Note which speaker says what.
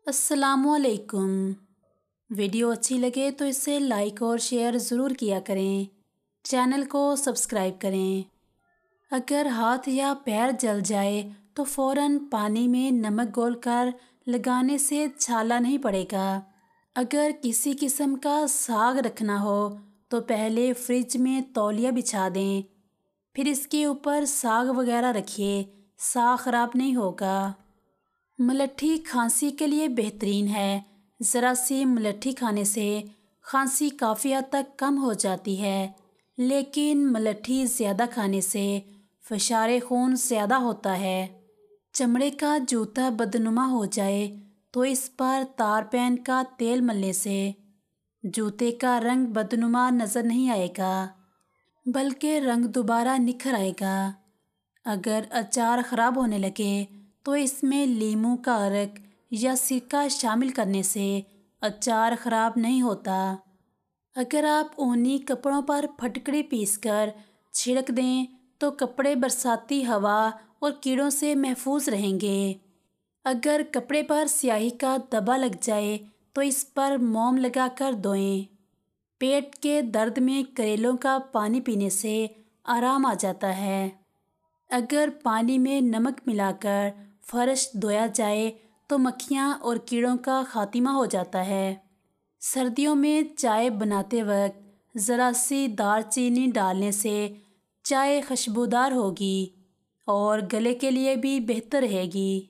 Speaker 1: السلام علیکم۔ ویڈیو اچھی لگے تو اسے لائک اور شیئر ضرور کیا کریں۔ چینل کو سبسکرائب کریں۔ اگر ہاتھ یا پیر جل جائے تو فوراً پانی میں نمک گھول کر لگانے سے چھالا نہیں پڑے گا۔ اگر کسی قسم کا ساگ رکھنا ہو تو پہلے فریج میں تولیہ بچھا دیں، پھر اس کے اوپر ساگ وغیرہ رکھیے، ساگ خراب نہیں ہوگا۔ ملٹھی کھانسی کے لیے بہترین ہے۔ ذرا سی ملٹھی کھانے سے کھانسی کافی حد تک کم ہو جاتی ہے، لیکن ملٹھی زیادہ کھانے سے فشار خون زیادہ ہوتا ہے۔ چمڑے کا جوتا بدنما ہو جائے تو اس پر تارپین کا تیل ملنے سے جوتے کا رنگ بدنما نظر نہیں آئے گا، بلکہ رنگ دوبارہ نکھر آئے گا۔ اگر اچار خراب ہونے لگے تو اس میں لیموں کا عرق یا سرکہ شامل کرنے سے اچار خراب نہیں ہوتا۔ اگر آپ اونی کپڑوں پر پھٹکڑی پیس کر چھڑک دیں تو کپڑے برساتی ہوا اور کیڑوں سے محفوظ رہیں گے۔ اگر کپڑے پر سیاہی کا دھبا لگ جائے تو اس پر موم لگا کر دھوئیں۔ پیٹ کے درد میں کریلوں کا پانی پینے سے آرام آ جاتا ہے۔ اگر پانی میں نمک ملا کر فرش دھویا جائے تو مکھیاں اور کیڑوں کا خاتمہ ہو جاتا ہے۔ سردیوں میں چائے بناتے وقت ذرا سی دار چینی ڈالنے سے چائے خوشبودار ہوگی اور گلے کے لیے بھی بہتر رہے گی۔